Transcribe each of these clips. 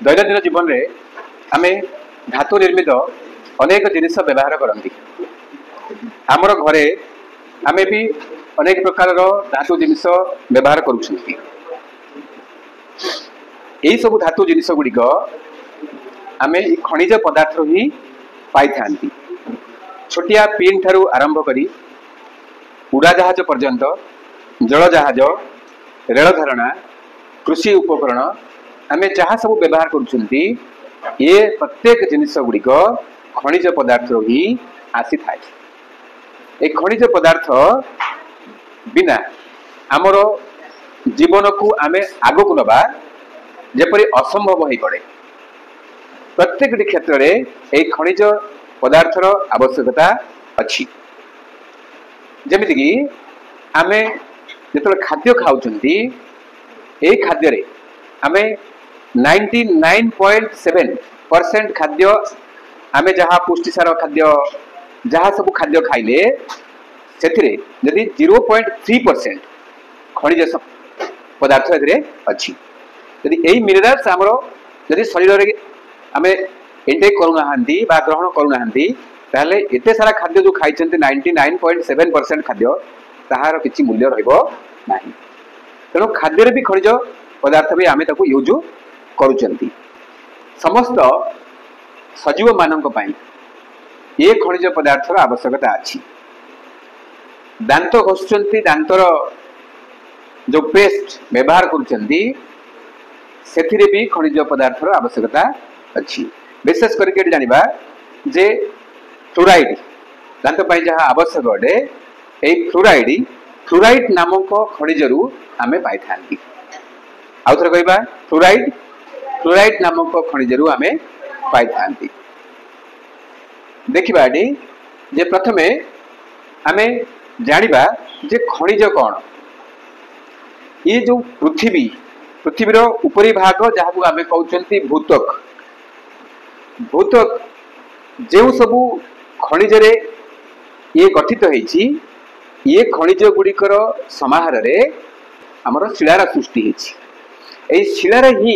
दैनंदिन जीवन में आम धातु निर्मित अनेक जिनिस व्यवहार करती आमर घरे आम भी अनेक प्रकार धातु जिनिस व्यवहार करुँच सब धातु जिनिस गुड़िक आम खनिज पदार्थ ही पाई था छोटिया पिन ठारू आरंभ करी उड़ाजाहाज पर्यंत जलजाहाज रेल धारणा कृषि उपकरण आम जहाँ सब व्यवहार करुँच ये प्रत्येक जिनिस गुड़िक खनिज पदार्थ ही आसी था। एक खनिज पदार्थ बिना आमर जीवन को आम आग को नवा जेपरी असंभव हो पड़े। प्रत्येक क्षेत्र में एक खनिज पदार्थर आवश्यकता अच्छी जमीक आम जो खाद्य खाऊँ खाद्य आम 99.7% खाद्य आम जहाँ पुष्टिसार खाद्य जहाँ सब खाद्य खाइले से 0.3% खनिज पदार्थ अच्छी। यदि यही मिनरल्स आमर यदि शरीर में आम इंटेक करूना ग्रहण करूना ताहले एते सारा खाद्य जो खाई 99.7% खाद्य ताहार किसी मूल्य रहिबो नाही। तेणु खाद्य भी खनिज पदार्थ भी आम यूज करुँच। समस्त सजीव मानक पई ये खनिज पदार्थर आवश्यकता अच्छी। दांत घषुंट दांतर जो पेस्ट व्यवहार करुँच भी खनिज पदार्थर आवश्यकता अच्छी। विशेष करके जानिबा जे फ्लोराइड दांत पई जहाँ आवश्यक अटे यही फ्लोराइड नामक खनिजरू आमे पाई थांती। आउ थरे कहबा फ्लोराइड नामक खनिजरू आमे पाई थांती। देखिबा जे प्रथमे आमे जानिबा जे खनिज कौन। ये जो पृथ्वीर उपरी भाग जहाँ आमे कहउचंती भूतक जो सबू खनिज रे ये गठित होईची ये खनिज गुड़िकर समाहार रे आमर शिलार सृष्टि होईची। एई शिलार ही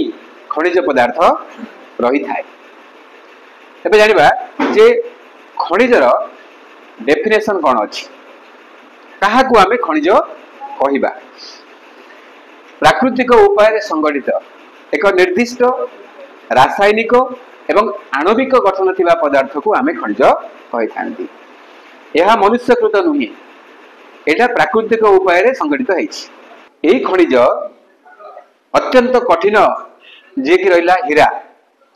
खनिज पदार्थ रही थाए। तबे जानिबा जे खनिजर डेफिनेशन कौन अच्छी काहाकू आमे खनिज कहिबा। प्राकृतिक उपाय संगठित एक निर्दिष्ट रासायनिक एवं आणविक गठन थिबा पदार्थ को आमे खनिज कहि थांती। यह मनुष्यकृत नुहे एटा प्राकृतिक उपाय संगठित होईछि। एही खनिज अत्यंत कठिन जे कि रहिला हीरा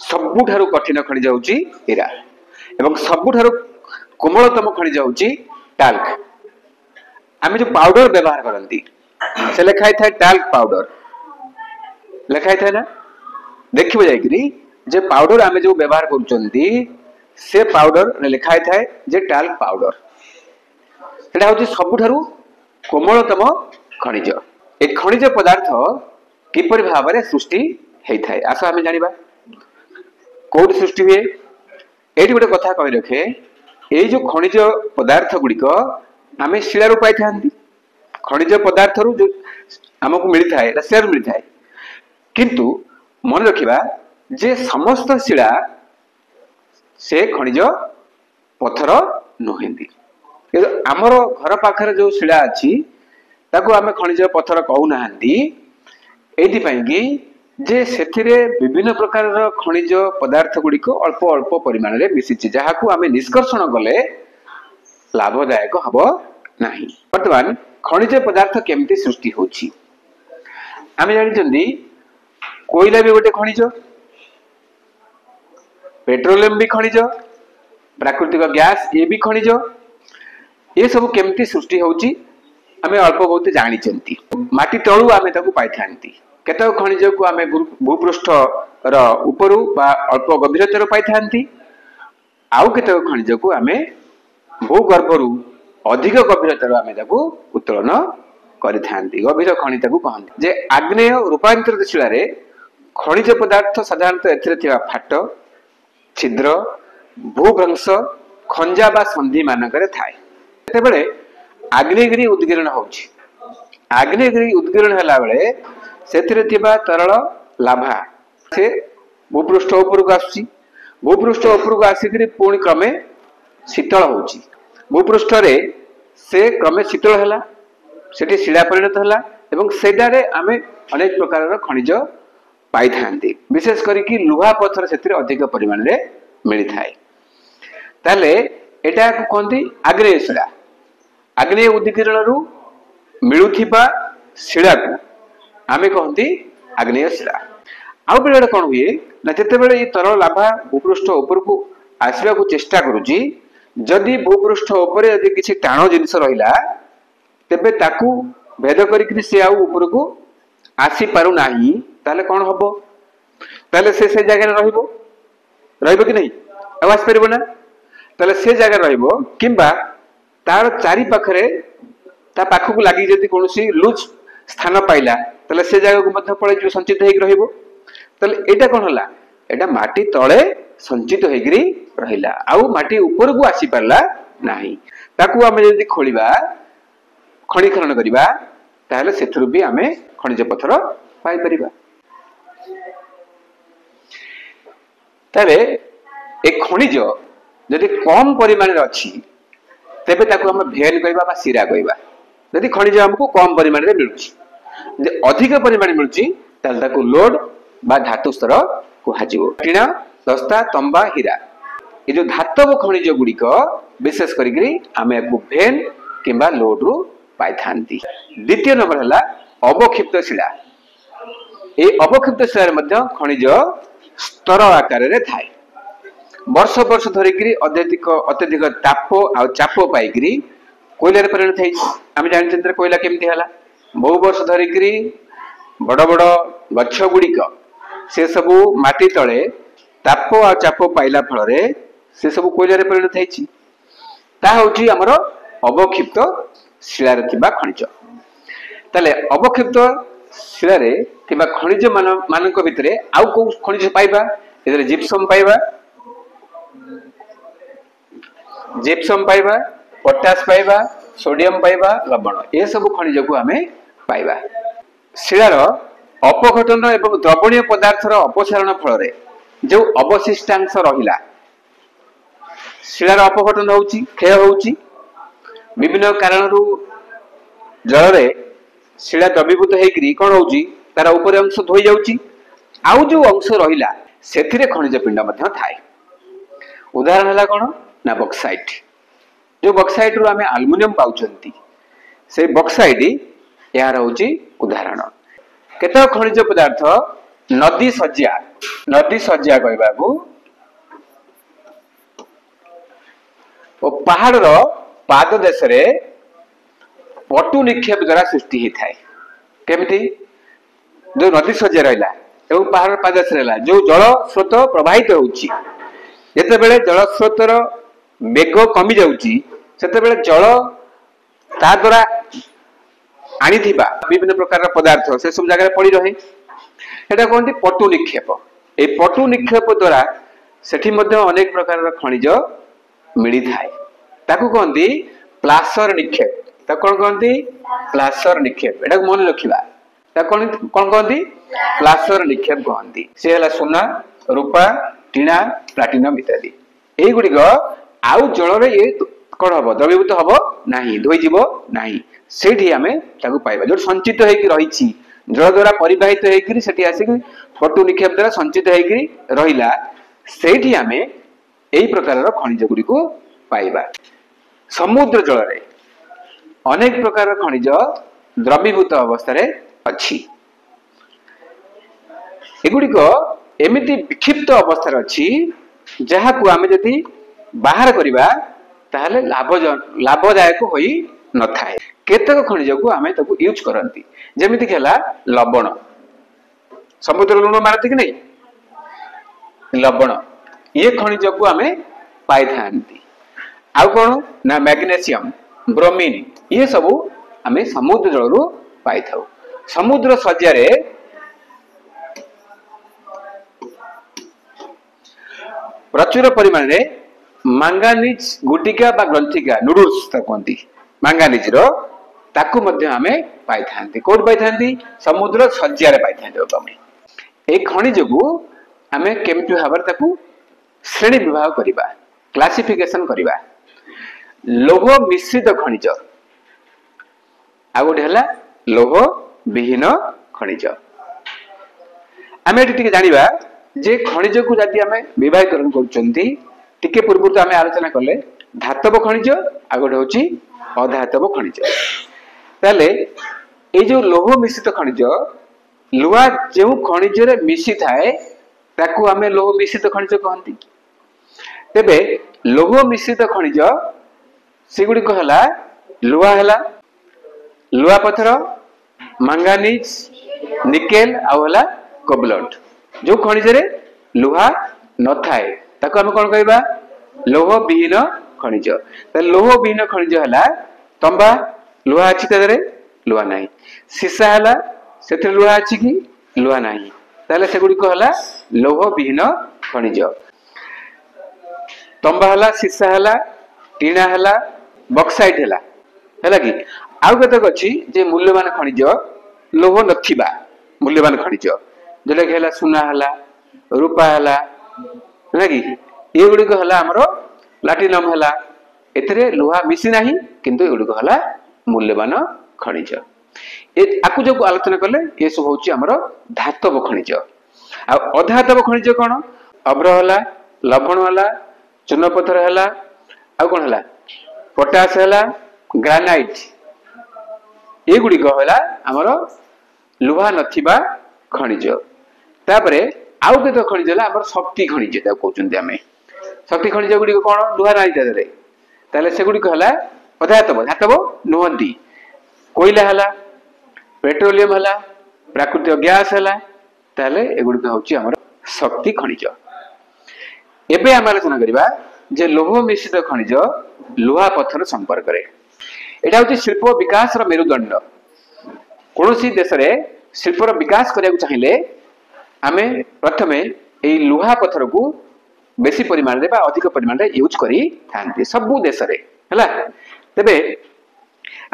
सबुठारु कठिन खनिज होउची हीरा एवं सबुठारु कोमलतम खनिज होउची टाल्क। आमे जो पाउडर व्यवहार करंती से लिखाई था टाल्क पाउडर लिखाई था ना। देखिबो जाईकरी जे पाउडर आमे जो व्यवहार करूचंती से पाउडर लिखाई था जे टाल्क पाउडर एटा होची सबुठारु कोमलतम खनिज। एक खनिज पदार्थ किपरि भाबरे सृष्टि हेई थाए आसो आमे जानिबा कोड सृष्टि हुए। एटी गोटे कथा कहि रखे ए जो खनिज पदार्थ गुड़िक आमे शिलारू पाई थांती। खनिज पदार्थ जो आमको मिली थाए शिलारू मिली थाए किंतु मन रखिबा जे समस्त शिला से खनिज पत्थर नुहेंती। आमर घर पाखरे जो शिला अच्छी ताको आमे खनिज पत्थर कहूना एथि कि जे सेथिरे विभिन्न प्रकार खनिज पदार्थ गुड़िक अल्प अल्प परिमाण रे मिसिछि जहाँ को आमे निष्कर्षण गले लाभदायक हबो नाही। वर्तमान खनिज पदार्थ केमती सृष्टि होछि आमे जानिछन्ती कोयला भी गोटे खनिज पेट्रोलियम भी खनिज प्राकृतिक गैस ये भी खनिज ये सब केमती सृष्टि होछि आमे अल्प बहुत जानिछन्ती। माटी तळु आमे ताकू पाई थांती केतक खनिज को आमे भूपृष्ठ र उपरु बा अल्प गभीरतार पाई थांती आउ केतक खनिज को आमे भूगर्भरु अधिक गभीरतार आमे ताकू उत्तोलन करि थांती। गभीर खनि ताकू कहंती। जे आग्नेय रूपांतरित शिला रे खनिज पदार्थ साधारणतः एथिरे थिबा फाट छिद्र भूभ्रंश खंजा बा संधि मानकरे थाए। तेबेले आग्नेयगिरी उद्गीरण होछि। आग्नेयगिरी उद्गीरण हला बेले सेथिरे थिबा तरल लाभा से भूपृष्ठ उपरको आसुची भूपृष्ठ उपरको आसिक पुणी क्रमे शीतल होउची भूपृष्ठ रे से क्रमे शीतल हैला सेठी शिला परिणत हैला एवं सेडारे आमे अनेक प्रकार खनिज पाई थांती विशेष करी लुहा पत्थर से अधिक परिमाण रे मिली थाए ताले एटा को कहती आग्नेय शिला आग्नेय उद्दीकिरण रु मिलुथिबा शिला को आमे कहती आग्नेय शिला आउ बेले कौन हुए ना जिते बेले ये तरल लाभा भूपृष्ठ ऊपर को आसवा को चेष्टा करुची जदि भूपृष्ठ ऊपर यदि किसी टाण जिनिस रहिला तेबे ताकू भेद करिकरी से आउ ऊपर को आसी पारु नाही ताले कौन हबो ताले से जगह रहइबो कि नहीं आवाज परिबो ना ताले से जगह रहइबो किंबा तार चारि पाखरे ता पाखकु लागि जदि कोनोसी लूज स्थान पाइला ताले से जगह को मध्य पळे जो संचित हेक रहइबो ताले एटा कोन हला एटा माटी तळे संचित हेकरी रहिला आउ माटी ऊपर को आसी पारला नाही ताकू आमे जदि खोलिबा खनि खनन करिबा ताले सेथरु भी आमे खनिज पत्थर पाई परिबा ताले ए खनिज जदि कम परिमाण रे अछि तेबे ताकू हम भेन कहबा बा सिरा कहबा यदि खनिज हमको कम परिमाण रे मिलुची जे अधिक परिमाण मिलुची ताल ताकू लोड बा धातु स्तर कुहाजिबो टीना दस्ता तंबा हीरा ए जो धातव खनिज गुड़िक विशेष करी आमे को भेन किंबा लोड रु पाई थांती द्वितीय नंबर हला अवक्षिप्त शिला ए अवक्षिप्त शिला रे मध्य खनिज स्तर आकार रे थाए वर्ष वर्ष धरिकी अत्यधिक ताप आ चाप पाइकी कोयला परिणत है आम जानते कोयला केमती है बहु वर्ष धरिकी बड़ बड़ गछ गुड़िक से सबू माटी तले ताप आ चाप पाइला फल से सब कोयला परिणत है आमर अवक्षिप्त शिला खनिज ताले अवक्षिप्त शिला खनिज मान भितर आउ को खनिज पाइबा ए जिप्सम पाइबा जिप्सम पाइबा पोटास पाइबा सोडियम पाइबा लवण ए सब खनिज को आमे पाइबा शिलार अपघटन एवं द्रवणीय पदार्थर अपसारण फल जो अवशिष्टांश रहिला शिलार अपघटन होउची क्षय होउची विभिन्न कारणरू जल रे शिला द्रवीभूत हेकरी कोन होउची तार ऊपर अंश धोई जाउची आउ जो अंश रहिला सेथिरे खनिज पिंड मध्य थाए उदाहरण हला कोन ना बक्साइट जो बक्साइट रु आमे एल्युमिनियम पाउचंती से बक्साइट यार होउची उदाहरण केते खनिज पदार्थ नदी सज्जा कहबाकू ओ पहाड़ रो पाद देश रे पटु निक्षेप द्वारा सृष्टि ही थाए केमिति जो नदी सज्जा रहिला एवं पहाड़ पाद देश रहला जो जल स्रोत प्रवाहित होउची जेते बेले जल स्रोतर मेघ कमी जाउची सेते बेले जल ता द्वारा आनी थिबा विभिन्न प्रकार पदार्थ से सब जगह पड़ी रहे एटा कोनती पटु निक्षेप ए पटु निक्षेप द्वारा सेठी मध्ये अनेक प्रकार खनिज मिली थाए ताकू कोनती प्लासर निक्षेप ता कोन कोनती प्लासर निक्षेप एटा मन रखिबा ता कोन कोनती प्लासर निक्षेप कोनती से हला सोना रूपा टीना प्लाटिनम इत्यादि एई गुडी गो आउ जल रे ए कोन हबो द्रवीभूत हबो नाही धोई जीवो नाही सेठी आमे ताकू पाइबा जो संचित हेकि रहिछि जल द्वारा परिवाहित हेकि सेठी आसी पटु निक्षेप द्वारा संचित हेकि रहिला सेठी आमे एई प्रकार खनिज गुडी को पाइबा समुद्र जल रे अनेक प्रकार खनिज द्रवीभूत अवस्था रे अछि एगुडी को एमिति विक्षिप्त अवस्था रे अछि जहा को आमे जदी बाहर करिबा ताहले लाभदायक होई न थाए केतक खनिज को आमे ताकू यूज करंती जेमिति केला लवण समुद्र लूण मारती कि नहीं लवण ये खनिज को आमे पाई थांती आउ कोन ना मैग्नीशियम ब्रोमीन ये सब आमे समुद्र जल रु पाई थाउ समुद्र सज्जा रे प्रचुर परिमाण रे मांगानीज गुटिका बा ग्रंथिका नूडल्स कहती मांगानीज रो ताकू मध्य आमे पाई थांती कोड पाई थांती समुद्र सज्जा रे पाई थांती आमे ए खनिज को आमे केमति भाବରେ ताकू श्रेणी विभाग करिबा क्लासिफिकेशन करिबा लौह मिश्रित खनिज आ गोटे हला लौह विहीन खनिज आमे टिके जानिबा जे खनिज को जदि आमे विभागीकरण करूचंती टिके पूर्व तो आमे आलोचना करले धातव खनिज आ गोटे होची अधातव खनिज ताले ए जो लौह मिश्रित खनिज लुहा जो खनिज रे मिशी थाए ताकू आमे लौह मिश्रित खनिज कहंती तेबे लौह मिश्रित खनिज सेगुडी को हला लुहा पत्थर मंगानीज निकेल आ हला कोबल्ट जो खनिज रे लुहा न थाए ताकू आमे कोन कहबा लौह विहीन खनिज त लौह विहीन खनिज हला तंबा लुहा अछि तदरे लुहा नाही सीसा हला सेते लुहा अछि कि लुहा नाही ताले सेगुडी को हला लौह विहीन खनिज तंबा हला सीसा हला टीना हला बक्साइट हला कि आउ कतक अछि जे मूल्यवान खनिज लौह नथिबा मूल्यवान खनिज जेले के हला सुना हला रूपा हला कि ए गुडी को हला हमरो प्लैटिनम हला एतरे लुहा मिसी नाही किंतु ए गुडी को हला मूल्यवान खनिज ए आकु जो आलोचना करले ये सब होची हमरो धातव खनिज आ अधातव खनिज कोन अब्र हला लवण हला चूर्ण पत्थर हला आ कोन हला पोटास हला ग्रेनाइट ए गुडी को हला हमरो लुहा नथिबा खनिज तापरे आउ केतो खनिज हला हमर शक्ति खनिज ता कहउचंती हमें शक्ति खनिज गुडी को कोन लुहा नाही तारे ताले से गुडी को हला अधातव धातव नोहंती कोयला हला पेट्रोलियम हला प्राकृतिक गैस हला ताले ए गुडी को होची हमर शक्ति खनिज एबे हम आलोचना करिबा जे लौह मिश्रित खनिज लुहा पत्थर संपर्क रे एटा होची शिल्प विकास रो मेरुदंड कोनोसी देश रे शिल्प रो विकास करिया चाहिए आमे प्रथमे ए लुहा पत्थर को बेसी परिमाण रे बा अधिक परिमाण रे यूज करी थांती सब देश रे हला तबे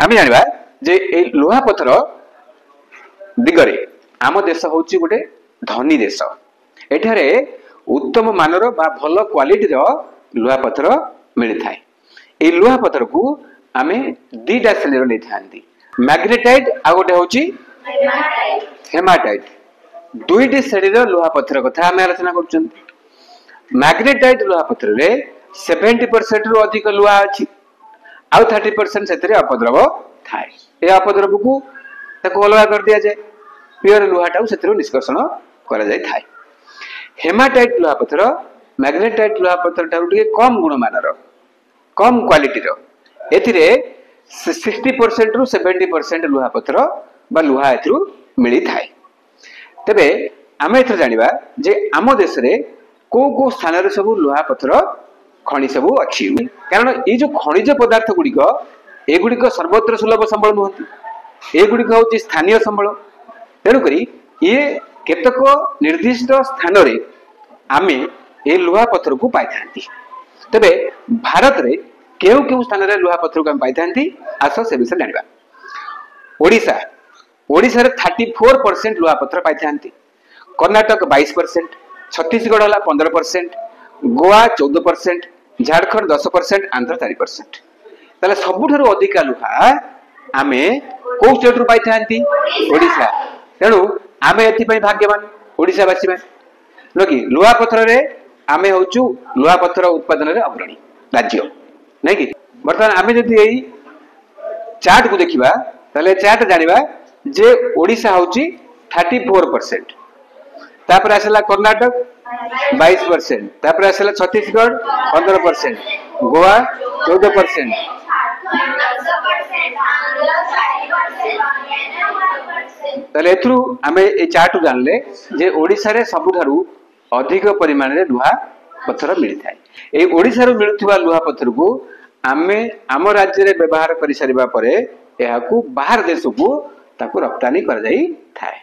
आमे जानिबा जे ए लुहा पत्थर दिगरे आम देश होची गोटे धनी देश एठारे उत्तम मानर बा भल क्वालिटी रो लुहा पत्थर मिली थाए ए लुहा पत्थर को आमे दीटा श्रेणी रो नै थांती मैग्नेटाइट आ गोटे होची हेमाटाइट दुईटी श्रेणी रो लुहा पत्थर कथा आमे आलोचना करछन मैग्नेटाइट लुहा पत्थर रे 70% रो अधिक लुहा अछि आ 30% सेतरे अपद्रव थाए ए अपद्रव को ताको अलगा कर दिया जाए प्योर लुहाटा सेतरो निष्कर्षण करा जाय थाए हेमाटाइट लुहा पत्थर मैग्नेटाइट लुहा पत्थर ठारू टिके कम गुणमानर कम क्वालिटी रो एथिरे 60% रु 70% लुहा पत्थर बा लुहा एथरु मिली थाए तबे आमे एथर जानिबा जे आम देश रे को स्थान रे सब लुहा पत्थर खनि सब अछि कारण ए जो खनिज पदार्थ गुडी को ए गुडी को सर्वत्र सुलभ संबल नहति ए गुडी को होची स्थानीय संबल तेनु करी ये केतक निर्दिष्ट स्थान रे आमे ए लुहा पत्थर को पाई थांती तबे भारत रे केउ केउ स्थान रे लुहा पत्थर को हम पाई थांती आसो से विषय जानिबा ओडिसा रे 34% लुहा पत्थर पाई थांती कर्नाटक 22% छत्तीसगढ़ हला 15% गोवा 14% झारखंड 10% आंध्र 4% ताले सबुठारु अधिक लुहा आमे को स्टेट रु पाई थांती ओडिसा तेनु आमे एथि पई भाग्यवान ओडिसा वासी में लोकी लुहा पत्थर रे आमे होचु लुहा पत्थर उत्पादन रे अग्रणी राज्य नै कि वर्तमान आमे जदि एई चार्ट को देखिबा ताले चार्ट जानिबा जे ओडिसा होची 34% तापर आसला कर्नाटक 22% तापर आसला छत्तीसगढ़ 15% गोवा 14% ताले एथरु आमे ए चार्ट जानले जे ओडिसा रे सबुठारु अधिक परिमाण रे लुहा पत्थर मिली थाए ए ओडिसा रो मिलुथुवा लुहा पत्थर को आमे आम राज्य रे व्यवहार करि सारिबा परे एहाकू बाहर देश को ताकू रप्तानी कर जाई थाए।